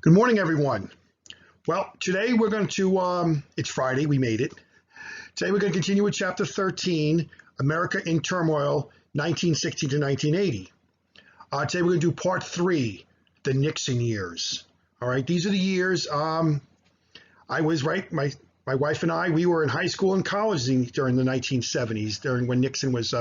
Good morning, everyone. Well, today we're going to, it's Friday, we made it. Today we're going to continue with Chapter 13, America in Turmoil, 1960 to 1980. Today we're going to do Part 3, the Nixon years. All right, these are the years I was, right, my wife and I, we were in high school and college during the 1970s, during when Nixon was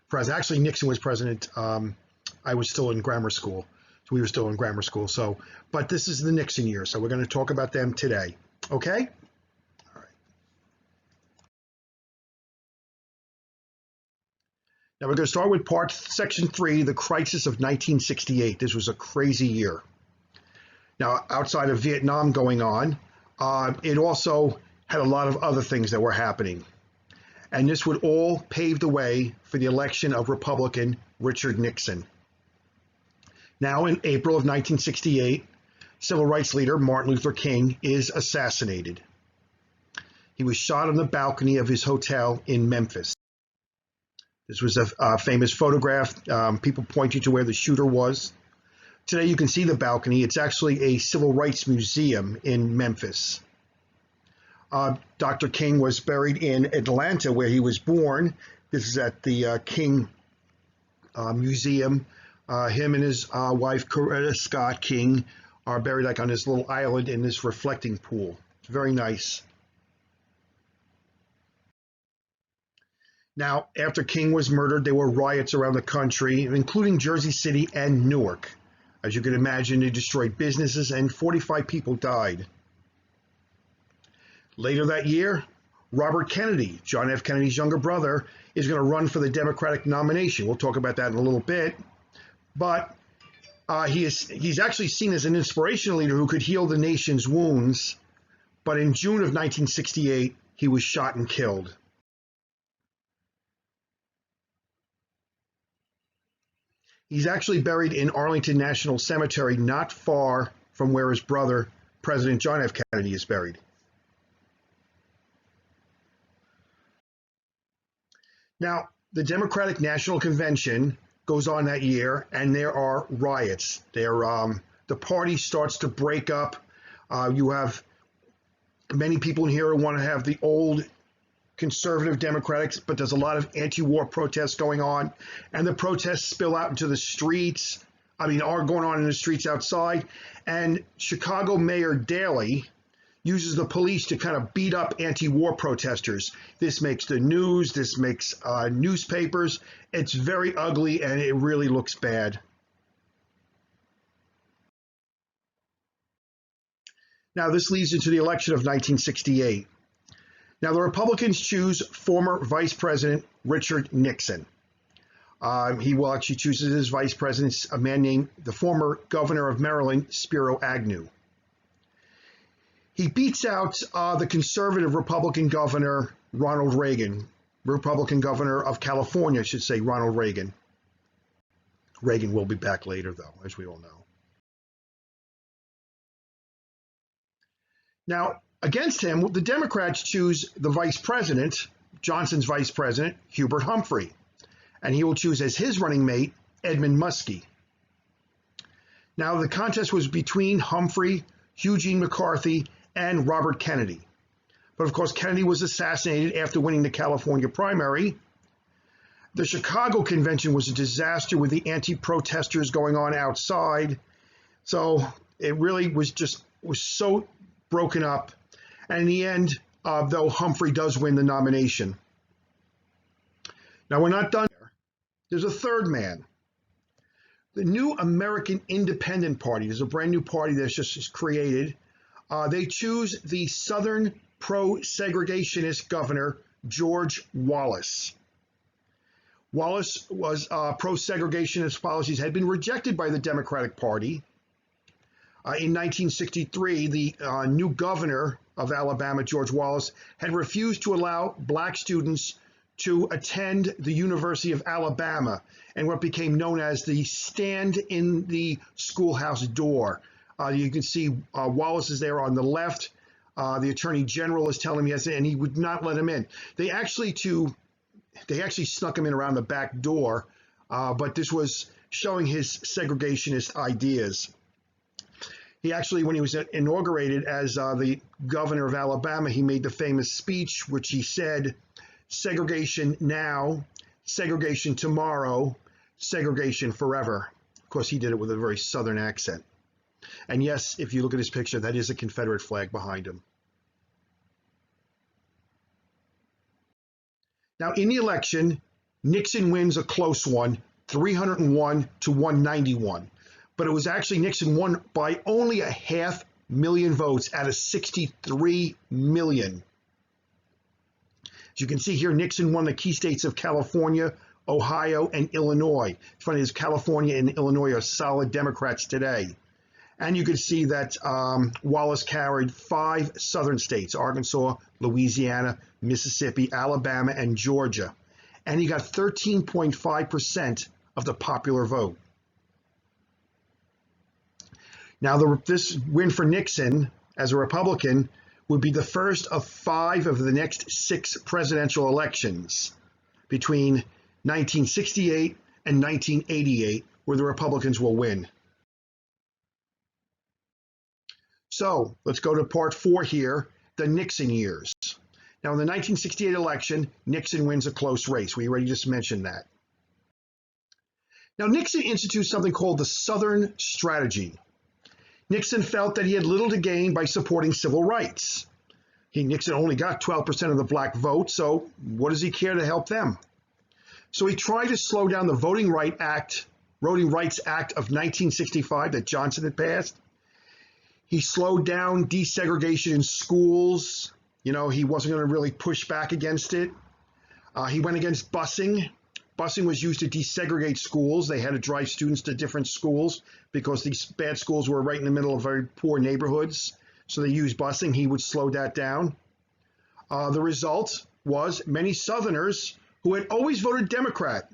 president. Actually, Nixon was president. I was still in grammar school. So we were still in grammar school. So, but this is the Nixon years. So we're going to talk about them today. Okay? All right. Now we're going to start with section 3, the crisis of 1968. This was a crazy year. Now, outside of Vietnam going on, it also had a lot of other things that were happening. And this would all pave the way for the election of Republican Richard Nixon. Now, in April of 1968, civil rights leader Martin Luther King is assassinated. He was shot on the balcony of his hotel in Memphis. This was a famous photograph. People point you to where the shooter was. Today you can see the balcony. It's actually a civil rights museum in Memphis. Dr. King was buried in Atlanta, where he was born. This is at the King Museum. Him and his wife, Coretta Scott King, are buried like on this little island in this reflecting pool. It's very nice. Now, after King was murdered, there were riots around the country, including Jersey City and Newark. As you can imagine, they destroyed businesses and 45 people died. Later that year, Robert Kennedy, John F. Kennedy's younger brother, is going to run for the Democratic nomination. We'll talk about that in a little bit. But he's actually seen as an inspirational leader who could heal the nation's wounds. But in June of 1968, he was shot and killed. He's actually buried in Arlington National Cemetery, not far from where his brother, President John F. Kennedy, is buried. Now, the Democratic National Convention goes on that year, and there are riots. The party starts to break up. You have many people in here who want to have the old conservative Democrats, but there's a lot of anti-war protests going on, and the protests spill out into the streets. Are going on in the streets outside, and Chicago Mayor Daley uses the police to kind of beat up anti-war protesters. This makes the news, this makes newspapers. It's very ugly and it really looks bad. Now this leads into the election of 1968. Now the Republicans choose former Vice President Richard Nixon. He will actually choose as his vice president a man named the former governor of Maryland, Spiro Agnew. He beats out the conservative Republican governor, Ronald Reagan, Republican governor of California, I should say, Ronald Reagan. Reagan will be back later, though, as we all know. Now, against him, the Democrats choose the vice president, Johnson's vice president, Hubert Humphrey, and he will choose as his running mate, Edmund Muskie. Now, the contest was between Humphrey, Eugene McCarthy, and Robert Kennedy. But of course, Kennedy was assassinated after winning the California primary. The Chicago convention was a disaster with the anti-protesters going on outside. So it really was so broken up. And in the end, though, Humphrey does win the nomination. Now we're not done there. There's a third man. The New American Independent Party is a brand new party that's just created. They choose the Southern pro-segregationist governor, George Wallace. Wallace was pro-segregationist policies had been rejected by the Democratic Party. In 1963, the new governor of Alabama, George Wallace, had refused to allow black students to attend the University of Alabama and what became known as the stand in the schoolhouse door. You can see Wallace is there on the left. The Attorney General is telling him yes, and he would not let him in. They actually snuck him in around the back door, but this was showing his segregationist ideas. He actually, when he was inaugurated as the governor of Alabama, he made the famous speech, which he said, segregation now, segregation tomorrow, segregation forever. Of course, he did it with a very Southern accent. And yes, if you look at his picture, that is a Confederate flag behind him. Now, in the election, Nixon wins a close one, 301 to 191. But it was actually Nixon won by only 500,000 votes out of 63 million. As you can see here, Nixon won the key states of California, Ohio, and Illinois. It's funny, as California and Illinois are solid Democrats today. And you can see that Wallace carried 5 southern states, Arkansas, Louisiana, Mississippi, Alabama, and Georgia. And he got 13.5% of the popular vote. Now, this win for Nixon as a Republican would be the first of 5 of the next 6 presidential elections between 1968 and 1988, where the Republicans will win. So let's go to part 4 here, the Nixon years. Now, in the 1968 election, Nixon wins a close race. We already just mentioned that. Now, Nixon institutes something called the Southern Strategy. Nixon felt that he had little to gain by supporting civil rights. Nixon only got 12% of the black vote, so what does he care to help them? So he tried to slow down the Voting Rights Act of 1965 that Johnson had passed. He slowed down desegregation in schools. You know, he wasn't going to really push back against it. He went against busing. Busing was used to desegregate schools. They had to drive students to different schools because these bad schools were right in the middle of very poor neighborhoods. So they used busing. He would slow that down. The result was many Southerners who had always voted Democrat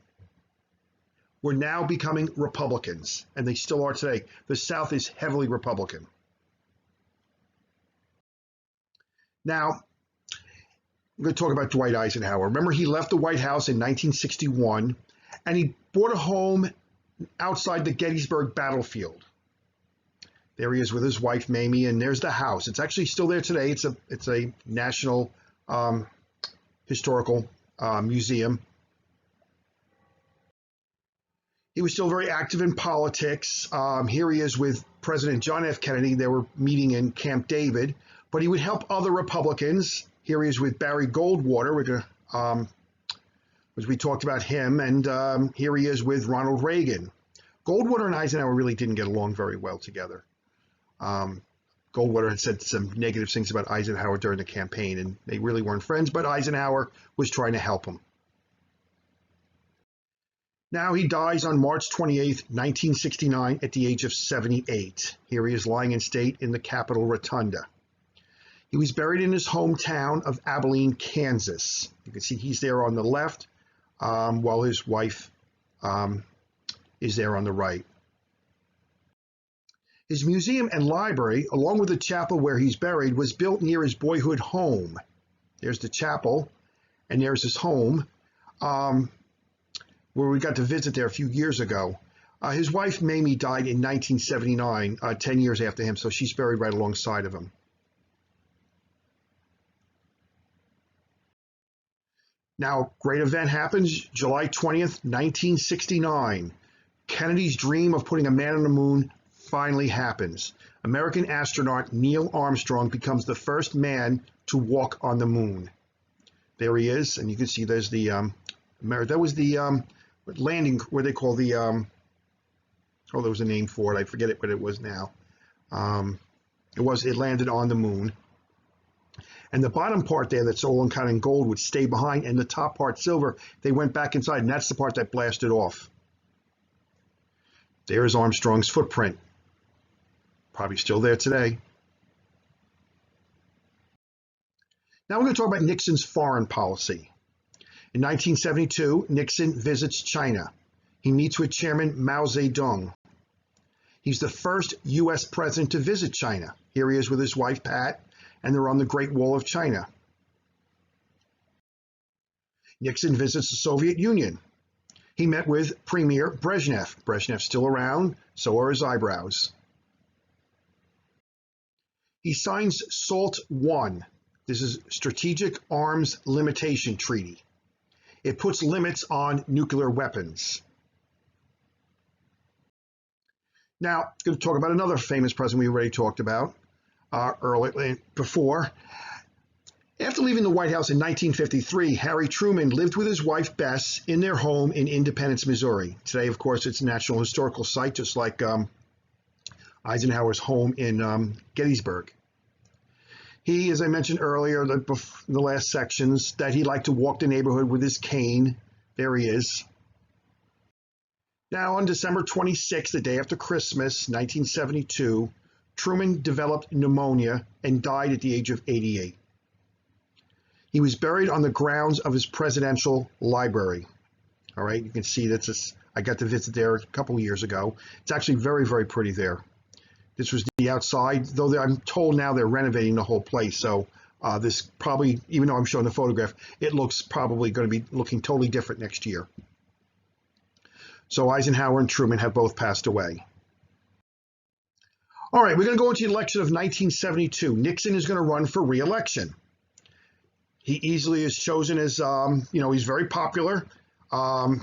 were now becoming Republicans, and they still are today. The South is heavily Republican. Now, I'm going to talk about Dwight Eisenhower. Remember, he left the White House in 1961, and he bought a home outside the Gettysburg battlefield. There he is with his wife, Mamie, and there's the house. It's actually still there today. It's a national historical museum. He was still very active in politics. Here he is with President John F. Kennedy. They were meeting in Camp David, but he would help other Republicans. Here he is with Barry Goldwater, as we talked about him, and here he is with Ronald Reagan. Goldwater and Eisenhower really didn't get along very well together. Goldwater had said some negative things about Eisenhower during the campaign, and they really weren't friends, but Eisenhower was trying to help him. Now he dies on March 28th, 1969, at the age of 78. Here he is lying in state in the Capitol Rotunda. He was buried in his hometown of Abilene, Kansas. You can see he's there on the left, while his wife is there on the right. His museum and library, along with the chapel where he's buried, was built near his boyhood home. There's the chapel, and there's his home, where we got to visit there a few years ago. His wife, Mamie, died in 1979, 10 years after him, so she's buried right alongside of him. Now, great event happens, July 20th, 1969. Kennedy's dream of putting a man on the moon finally happens. American astronaut Neil Armstrong becomes the first man to walk on the moon. There he is, and you can see there's the, that was the landing, where they call the, oh, there was a name for it, I forget what it was now. It landed on the moon. And the bottom part there that's all kind of in gold would stay behind, and the top part silver, they went back inside, and that's the part that blasted off. There's Armstrong's footprint. Probably still there today. Now we're going to talk about Nixon's foreign policy. In 1972, Nixon visits China. He meets with Chairman Mao Zedong. He's the first U.S. president to visit China. Here he is with his wife, Pat, and they're on the Great Wall of China. Nixon visits the Soviet Union. He met with Premier Brezhnev. Brezhnev's still around, so are his eyebrows. He signs SALT I. This is Strategic Arms Limitation Treaty. It puts limits on nuclear weapons. Now, I'm going to talk about another famous president we already talked about before. After leaving the White House in 1953, Harry Truman lived with his wife Bess in their home in Independence, Missouri. Today, of course, it's a National Historical Site, just like Eisenhower's home in Gettysburg. He, as I mentioned earlier, in the last sections, that he liked to walk the neighborhood with his cane. There he is. Now, on December 26, the day after Christmas, 1972, Truman developed pneumonia and died at the age of 88. He was buried on the grounds of his presidential library. All right, you can see I got to visit there a couple of years ago. It's actually very, very pretty there. This was the outside, though I'm told now they're renovating the whole place. So this probably, even though I'm showing the photograph, it looks probably going to be looking totally different next year. So Eisenhower and Truman have both passed away. All right, we're going to go into the election of 1972. Nixon is going to run for re-election. He easily is chosen as, he's very popular. The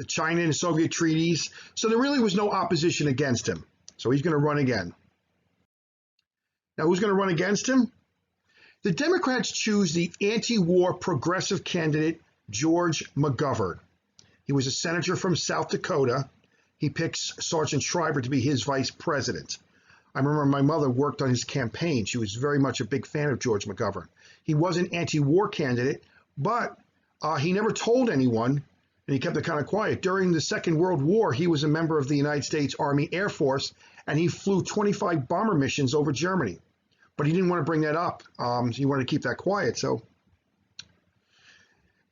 China and Soviet treaties. So there really was no opposition against him. So he's going to run again. Now, who's going to run against him? The Democrats choose the anti-war progressive candidate, George McGovern. He was a senator from South Dakota. He picks Sergeant Schreiber to be his vice president. I remember my mother worked on his campaign. She was very much a big fan of George McGovern. He was an anti-war candidate, but he never told anyone, and he kept it kind of quiet. During the Second World War, he was a member of the United States Army Air Force, and he flew 25 bomber missions over Germany. But he didn't want to bring that up. He wanted to keep that quiet. So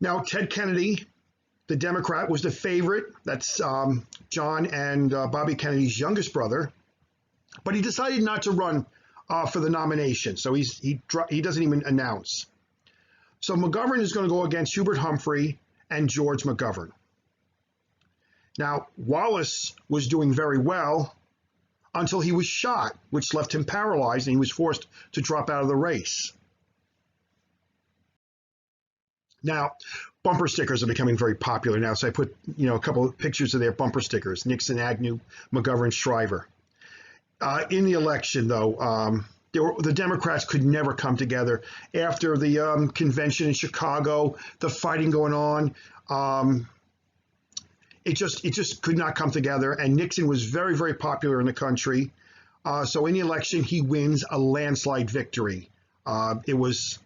now Ted Kennedy, the Democrat, was the favorite. That's John and Bobby Kennedy's youngest brother. But he decided not to run for the nomination, so he doesn't even announce. So McGovern is going to go against Hubert Humphrey and George McGovern. Now, Wallace was doing very well until he was shot, which left him paralyzed, and he was forced to drop out of the race. Now, bumper stickers are becoming very popular now, so I put a couple of pictures of their bumper stickers: Nixon, Agnew, McGovern, Shriver. In the election, though, the Democrats could never come together. After the convention in Chicago, the fighting going on, it just could not come together. And Nixon was very, very popular in the country. So in the election, he wins a landslide victory. It was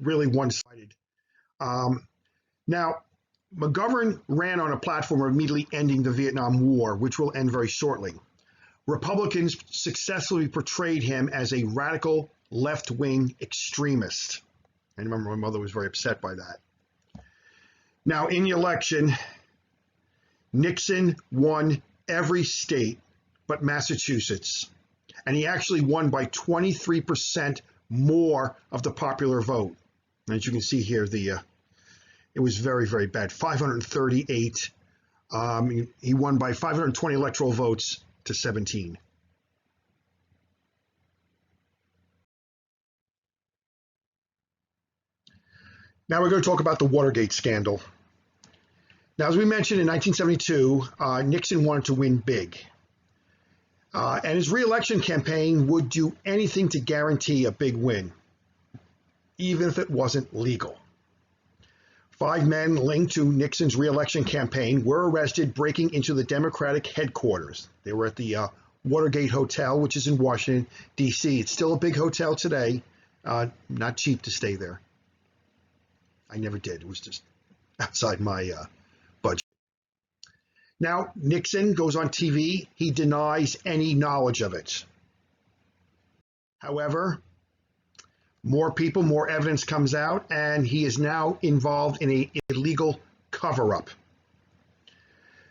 really one-sided. Now, McGovern ran on a platform of immediately ending the Vietnam War, which will end very shortly. Republicans successfully portrayed him as a radical left-wing extremist. I remember my mother was very upset by that. Now, in the election, Nixon won every state but Massachusetts, and he actually won by 23% more of the popular vote. And as you can see here, it was very, very bad. 538. He won by 520 electoral votes to 17. Now we're going to talk about the Watergate scandal. Now, as we mentioned, in 1972, Nixon wanted to win big. And his re-election campaign would do anything to guarantee a big win, even if it wasn't legal. 5 men linked to Nixon's re-election campaign were arrested breaking into the Democratic headquarters. They were at the Watergate Hotel, which is in Washington, D.C. It's still a big hotel today. Not cheap to stay there. I never did. It was just outside my budget. Now, Nixon goes on TV. He denies any knowledge of it. However, more evidence comes out, and he is now involved in an illegal cover-up.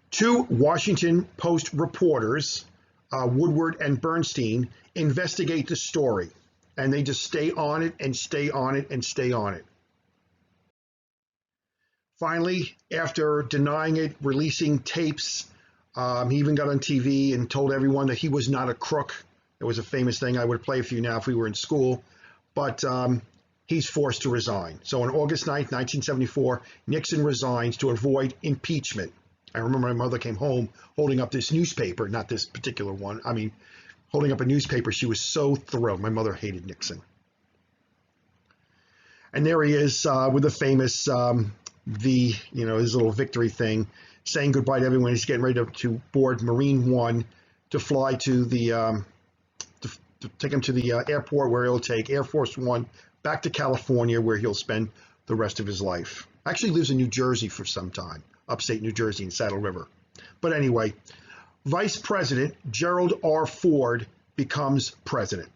2 Washington Post reporters, Woodward and Bernstein, investigate the story, and they just stay on it and stay on it and stay on it. Finally, after denying it, releasing tapes, he even got on TV and told everyone that he was not a crook. It was a famous thing. I would play for you now if we were in school, but he's forced to resign. So on August 9th, 1974, Nixon resigns to avoid impeachment. I remember my mother came home holding up this newspaper, not this particular one. I mean, holding up a newspaper. She was so thrilled. My mother hated Nixon. And there he is with the famous his little victory thing, saying goodbye to everyone. He's getting ready to board Marine One to fly to the to take him to the airport where he'll take Air Force One back to California, where he'll spend the rest of his life. Actually lives in New Jersey for some time, upstate New Jersey in Saddle River. But anyway, Vice President Gerald R. Ford becomes president.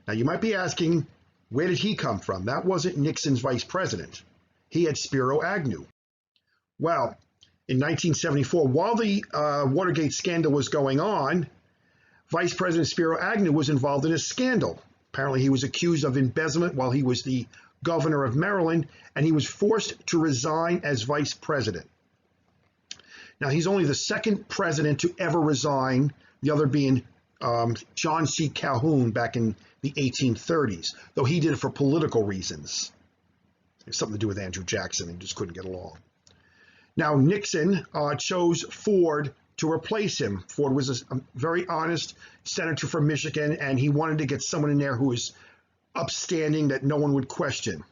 Now you might be asking, where did he come from? That wasn't Nixon's vice president. He had Spiro Agnew. Well, in 1974, while the Watergate scandal was going on, Vice President Spiro Agnew was involved in a scandal. Apparently, he was accused of embezzlement while he was the governor of Maryland, and he was forced to resign as vice president. Now, he's only the second president to ever resign, the other being John C. Calhoun back in the 1830s, though he did it for political reasons. It had something to do with Andrew Jackson. They just couldn't get along. Now, Nixon chose Ford to replace him. Ford was a very honest senator from Michigan, and he wanted to get someone in there who was upstanding that no one would question.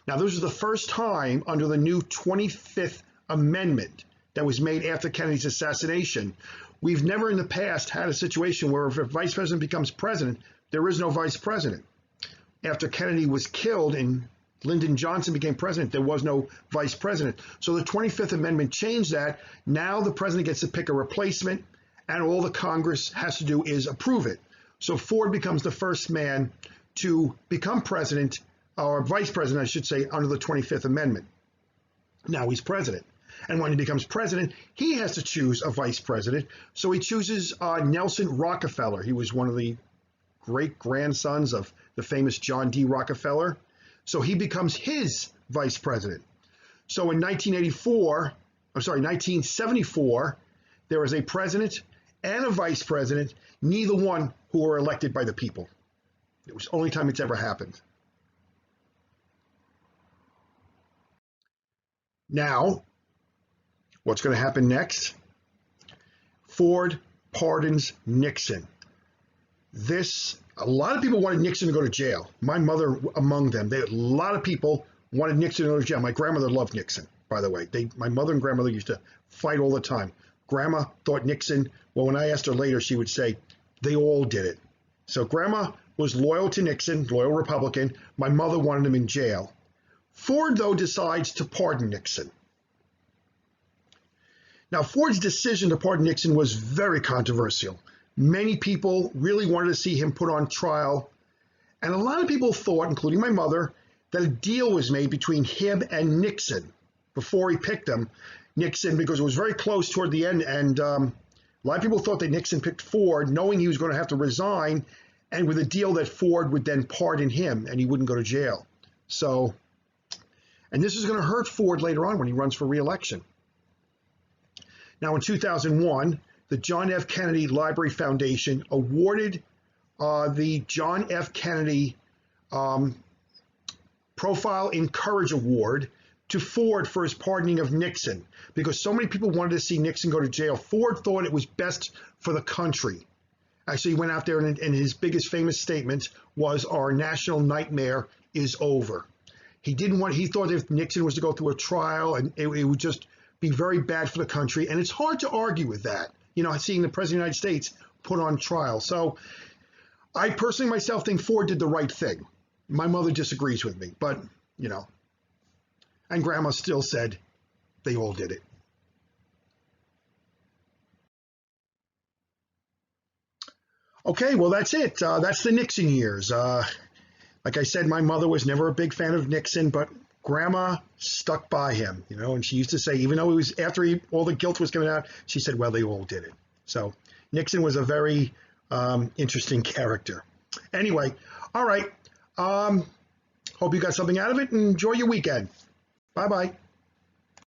Now, this was the first time under the new 25th Amendment that was made after Kennedy's assassination. We've never in the past had a situation where if a vice president becomes president, there is no vice president. After Kennedy was killed and Lyndon Johnson became president, there was no vice president. So the 25th Amendment changed that. Now the president gets to pick a replacement, and all the Congress has to do is approve it. So Ford becomes the first man to become president, or vice president, I should say, under the 25th Amendment. Now he's president. And when he becomes president, he has to choose a vice president. So he chooses Nelson Rockefeller. He was one of the great-grandsons of the famous John D. Rockefeller. So he becomes his vice president. So in 1974, there was a president and a vice president, neither one who were elected by the people. It was the only time it's ever happened. Now, what's going to happen next? Ford pardons Nixon. A lot of people wanted Nixon to go to jail. My mother among them. A lot of people wanted Nixon to go to jail. My grandmother loved Nixon, by the way. My mother and grandmother used to fight all the time. Grandma thought Nixon, well, when I asked her later, she would say, they all did it. So grandma was loyal to Nixon, loyal Republican. My mother wanted him in jail. Ford, though, decides to pardon Nixon. Now, Ford's decision to pardon Nixon was very controversial. Many people really wanted to see him put on trial. And a lot of people thought, including my mother, that a deal was made between him and Nixon before he picked him. Nixon, because it was very close toward the end. And a lot of people thought that Nixon picked Ford, knowing he was going to have to resign, and with a deal that Ford would then pardon him and he wouldn't go to jail. So, and this is going to hurt Ford later on when he runs for re-election. Now, in 2001, the John F. Kennedy Library Foundation awarded the John F. Kennedy Profile in Courage Award to Ford for his pardoning of Nixon, because so many people wanted to see Nixon go to jail. Ford thought it was best for the country. Actually, he went out there and his biggest famous statement was, "Our national nightmare is over." He thought if Nixon was to go through a trial, and it would just be very bad for the country. And it's hard to argue with that, seeing the President of the United States put on trial. So I personally myself think Ford did the right thing. My mother disagrees with me, but, and Grandma still said they all did it. Okay, well, that's it. That's the Nixon years. Like I said, my mother was never a big fan of Nixon, but Grandma stuck by him, and she used to say, even though it was after all the guilt was coming out, she said, well, they all did it. So Nixon was a very interesting character. Anyway, all right. Hope you got something out of it, and enjoy your weekend. Bye-bye.